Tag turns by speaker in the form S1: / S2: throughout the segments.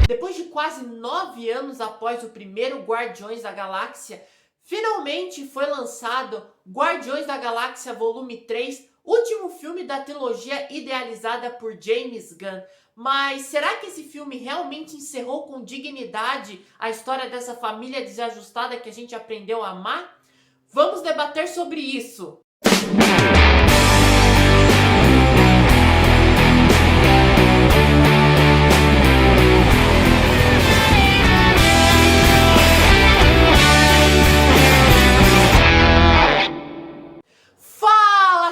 S1: Depois de quase 9 anos após o primeiro Guardiões da Galáxia, finalmente foi lançado Guardiões da Galáxia Volume 3, último filme da trilogia idealizada por James Gunn. Mas será que esse filme realmente encerrou com dignidade a história dessa família desajustada que a gente aprendeu a amar? Vamos debater sobre isso!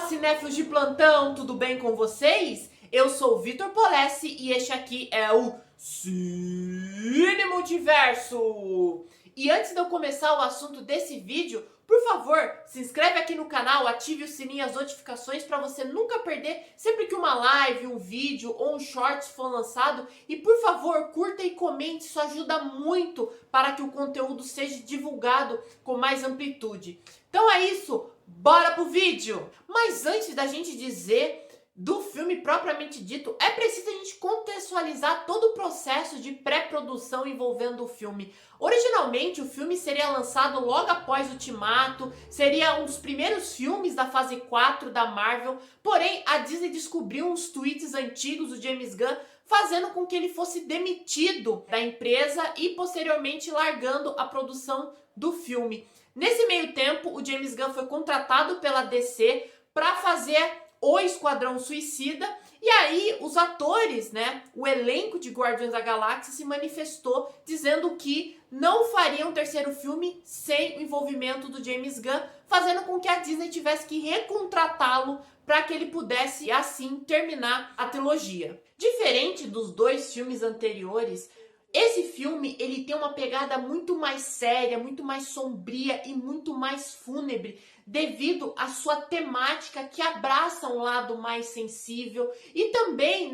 S1: Cinéfilos de plantão, tudo bem com vocês? Eu sou o Vitor Polessi e este aqui é o Cine Multiverso. E antes de eu começar o assunto desse vídeo, por favor, se inscreve aqui no canal, ative o sininho e as notificações para você nunca perder sempre que uma live, um vídeo ou um shorts for lançado. E por favor, curta e comente, isso ajuda muito para que o conteúdo seja divulgado com mais amplitude. Então é isso, bora pro vídeo! Mas antes da gente dizer do filme propriamente dito, é preciso a gente contextualizar todo o processo de pré-produção envolvendo o filme. Originalmente, o filme seria lançado logo após Ultimato, seria um dos primeiros filmes da fase 4 da Marvel, porém a Disney descobriu uns tweets antigos do James Gunn fazendo com que ele fosse demitido da empresa e posteriormente largando a produção do filme. Nesse meio tempo, o James Gunn foi contratado pela DC para fazer o Esquadrão Suicida, e aí os atores, o elenco de Guardiões da Galáxia se manifestou dizendo que não faria um terceiro filme sem o envolvimento do James Gunn, fazendo com que a Disney tivesse que recontratá-lo para que ele pudesse, assim, terminar a trilogia. Diferente dos dois filmes anteriores, esse filme ele tem uma pegada muito mais séria, muito mais sombria e muito mais fúnebre, devido à sua temática que abraça um lado mais sensível e também,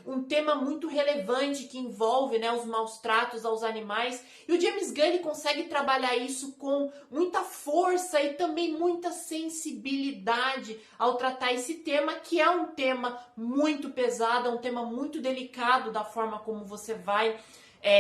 S1: um tema muito relevante que envolve, os maus tratos aos animais. E o James Gunn ele consegue trabalhar isso com muita força e também muita sensibilidade ao tratar esse tema, que é um tema muito pesado, é um tema muito delicado da forma como você vai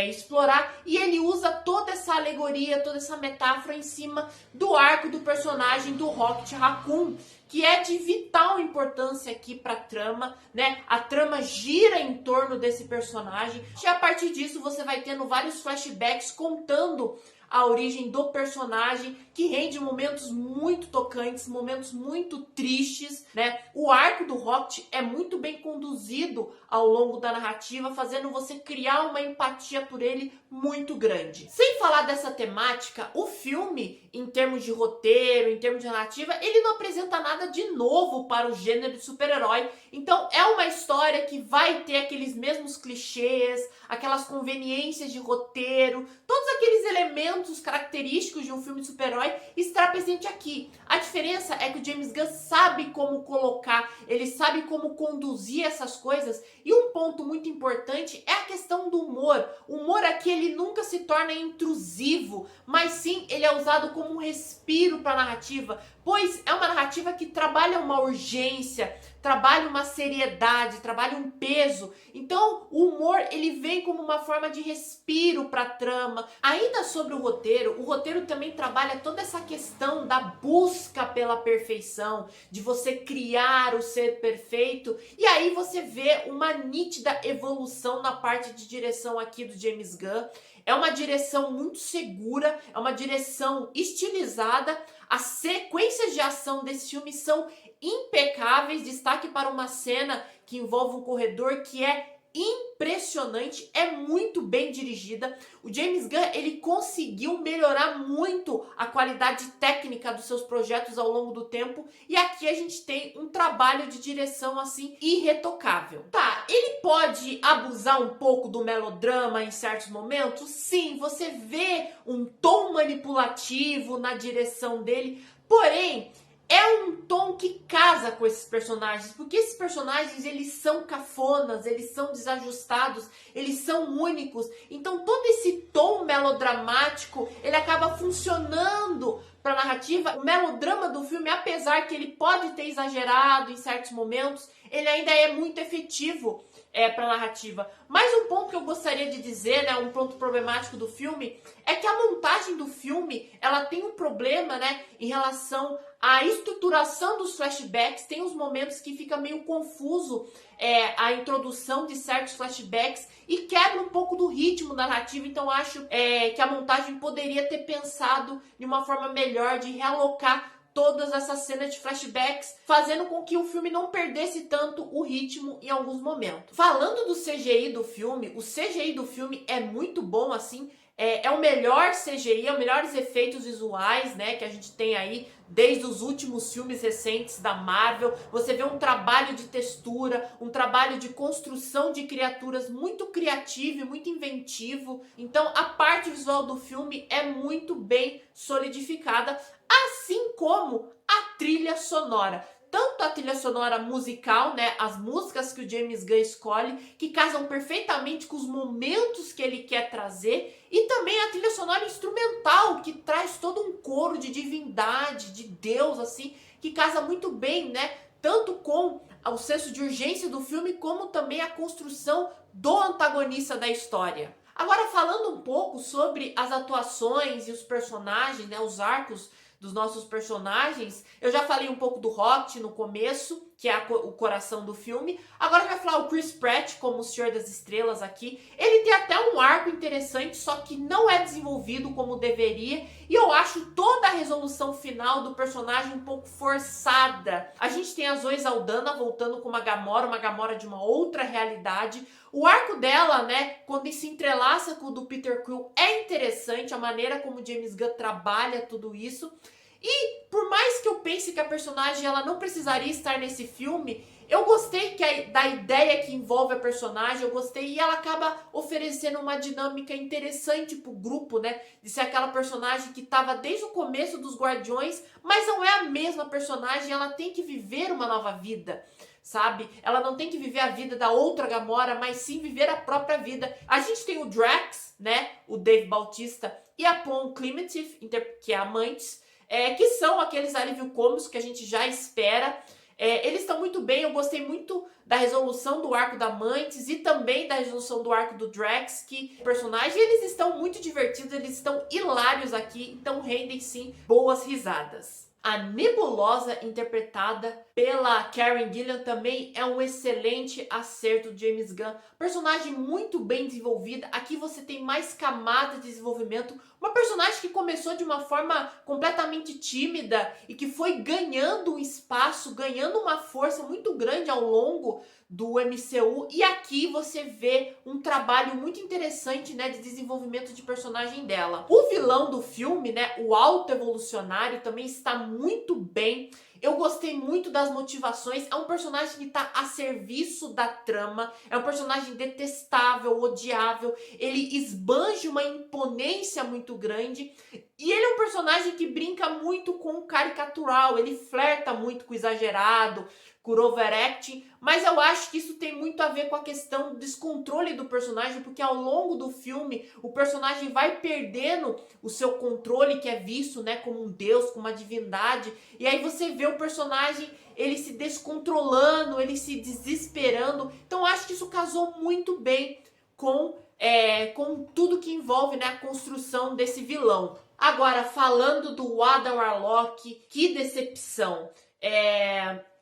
S1: explorar, e ele usa toda essa alegoria, toda essa metáfora em cima do arco do personagem do Rocket Raccoon, que é de vital importância aqui para a trama, A trama gira em torno desse personagem, e a partir disso você vai tendo vários flashbacks contando a origem do personagem, que rende momentos muito tocantes, momentos muito tristes, O arco do Rocket é muito bem conduzido ao longo da narrativa, fazendo você criar uma empatia por ele muito grande. Sem falar dessa temática, o filme, em termos de roteiro, em termos de narrativa, ele não apresenta nada de novo para o gênero de super-herói. Então é uma história que vai ter aqueles mesmos clichês, aquelas conveniências de roteiro, todos aqueles elementos característicos de um filme de super-herói estará presente aqui. A diferença é que o James Gunn sabe como colocar, ele sabe como conduzir essas coisas, e um ponto muito importante é a questão do humor. O humor aqui ele nunca se torna intrusivo, mas sim ele é usado como um respiro para a narrativa, pois é uma narrativa que trabalha uma urgência, trabalha uma seriedade, trabalha um peso. Então o humor ele vem como uma forma de respiro para a trama. Ainda sobre o roteiro também trabalha toda essa questão da busca pela perfeição, de você criar o ser perfeito, e aí você vê uma nítida evolução na parte de direção aqui do James Gunn. É uma direção muito segura, é uma direção estilizada. As sequências de ação desse filme são impecáveis. Destaque para uma cena que envolve um corredor que é impressionante, é muito bem dirigida. O James Gunn ele conseguiu melhorar muito a qualidade técnica dos seus projetos ao longo do tempo, e aqui a gente tem um trabalho de direção assim irretocável. Tá, ele pode abusar um pouco do melodrama em certos momentos? Sim, você vê um tom manipulativo na direção dele, porém é um tom que casa com esses personagens, porque esses personagens eles são cafonas, eles são desajustados, eles são únicos. Então todo esse tom melodramático ele acaba funcionando para a narrativa. O melodrama do filme, apesar que ele pode ter exagerado em certos momentos, ele ainda é muito efetivo para a narrativa. Mas um ponto que eu gostaria de dizer, né, um ponto problemático do filme, é que a montagem do filme, ela tem um problema, né, em relação à estruturação dos flashbacks. Tem uns momentos que fica meio confuso a introdução de certos flashbacks e quebra um pouco do ritmo narrativo. Então eu acho que a montagem poderia ter pensado de uma forma melhor de realocar todas essas cenas de flashbacks, fazendo com que o filme não perdesse tanto o ritmo em alguns momentos. Falando do CGI do filme, o CGI do filme é muito bom, assim, é o melhor CGI, é os melhores efeitos visuais, né, que a gente tem aí desde os últimos filmes recentes da Marvel. Você vê um trabalho de textura, um trabalho de construção de criaturas muito criativo e muito inventivo. Então a parte visual do filme é muito bem solidificada, assim como a trilha sonora. Tanto a trilha sonora musical, né, as músicas que o James Gunn escolhe, que casam perfeitamente com os momentos que ele quer trazer, e também a trilha sonora instrumental, que traz todo um coro de divindade, de Deus, assim, que casa muito bem, né, tanto com o senso de urgência do filme, como também a construção do antagonista da história. Agora, falando um pouco sobre as atuações e os personagens, né, os arcos dos nossos personagens, eu já falei um pouco do Rocket no começo, que é o coração do filme. Agora vai falar o Chris Pratt como o Senhor das Estrelas aqui. Ele tem até um arco interessante, só que não é desenvolvido como deveria, e eu acho toda a resolução final do personagem um pouco forçada. A gente tem a Zoe Saldana voltando com uma Gamora de uma outra realidade. O arco dela, né, quando se entrelaça com o do Peter Quill, é interessante, a maneira como o James Gunn trabalha tudo isso. E por mais que eu pense que a personagem ela não precisaria estar nesse filme, eu gostei da ideia que envolve a personagem, eu gostei, e ela acaba oferecendo uma dinâmica interessante pro grupo, né? De ser aquela personagem que estava desde o começo dos Guardiões, mas não é a mesma personagem, ela tem que viver uma nova vida, sabe? Ela não tem que viver a vida da outra Gamora, mas sim viver a própria vida. A gente tem o Drax, né? O Dave Bautista, e a Pom Klementieff, que é a Mantis, que são aqueles alívio cômicos que a gente já espera. Eles estão muito bem, eu gostei muito da resolução do arco da Mantis e também da resolução do arco do Drax, que personagens, eles estão muito divertidos, eles estão hilários aqui, então rendem sim boas risadas. A Nebulosa, interpretada pela Karen Gillan, também é um excelente acerto de James Gunn. Personagem muito bem desenvolvida. Aqui você tem mais camadas de desenvolvimento. Uma personagem que começou de uma forma completamente tímida e que foi ganhando um espaço, ganhando uma força muito grande ao longo do MCU. E aqui você vê um trabalho muito interessante, né, de desenvolvimento de personagem dela. O vilão do filme, né, o Alto Evolucionário, também está muito bem. Eu gostei muito das motivações. É um personagem que está a serviço da trama. É um personagem detestável, odiável. Ele esbanja uma imponência muito grande. E ele é um personagem que brinca muito com o caricatural. Ele flerta muito com o exagerado, com o overacting. Mas eu acho que isso tem muito a ver com a questão do descontrole do personagem, porque ao longo do filme o personagem vai perdendo o seu controle, que é visto, né, como um deus, como uma divindade. E aí você vê o personagem, ele se descontrolando, ele se desesperando. Então eu acho que isso casou muito bem com tudo que envolve, né, a construção desse vilão. Agora, falando do Adam Warlock, que decepção.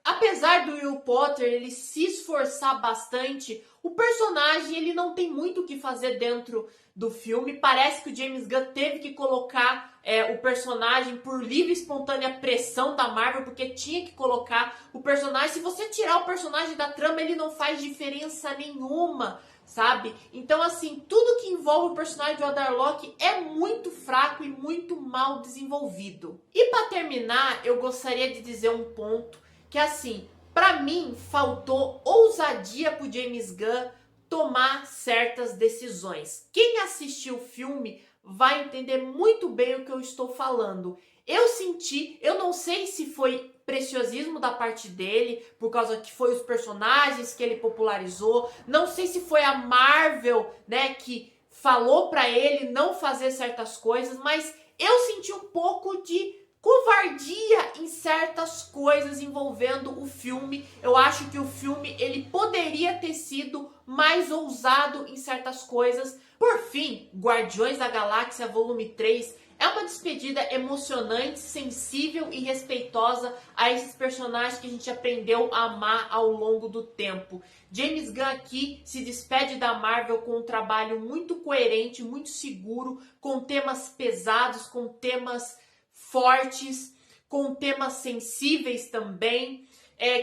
S1: Apesar do Will Potter ele se esforçar bastante, o personagem ele não tem muito o que fazer dentro do filme. Parece que o James Gunn teve que colocar o personagem por livre e espontânea pressão da Marvel, porque tinha que colocar o personagem. Se você tirar o personagem da trama, ele não faz diferença nenhuma, sabe? Então, assim, tudo que envolve o personagem do Adam Warlock é muito fraco e muito mal desenvolvido. E para terminar, eu gostaria de dizer um ponto que, assim, pra mim faltou ousadia pro James Gunn tomar certas decisões. Quem assistiu o filme vai entender muito bem o que eu estou falando. Eu senti, eu não sei se foi preciosismo da parte dele, por causa que foi os personagens que ele popularizou, não sei se foi a Marvel, né, que falou pra ele não fazer certas coisas, mas eu senti um pouco de covardia em certas coisas envolvendo o filme. Eu acho que o filme ele poderia ter sido mais ousado em certas coisas. Por fim, Guardiões da Galáxia Volume 3 é uma despedida emocionante, sensível e respeitosa a esses personagens que a gente aprendeu a amar ao longo do tempo. James Gunn aqui se despede da Marvel com um trabalho muito coerente, muito seguro, com temas pesados, com temas fortes, com temas sensíveis também,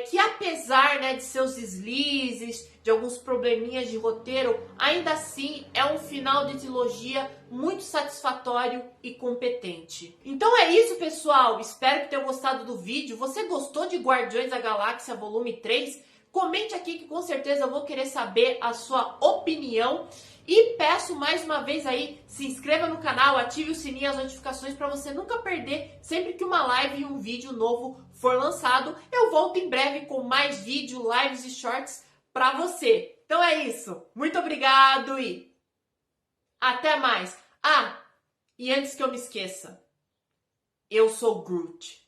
S1: que apesar, né, de seus deslizes, de alguns probleminhas de roteiro, ainda assim é um final de trilogia muito satisfatório e competente. Então é isso, pessoal. Espero que tenham gostado do vídeo. Você gostou de Guardiões da Galáxia Volume 3? Comente aqui que com certeza eu vou querer saber a sua opinião. E peço mais uma vez aí, se inscreva no canal, ative o sininho e as notificações para você nunca perder sempre que uma live e um vídeo novo for lançado. Eu volto em breve com mais vídeo, lives e shorts para você. Então é isso. Muito obrigado e até mais. Ah, e antes que eu me esqueça, eu sou Groot.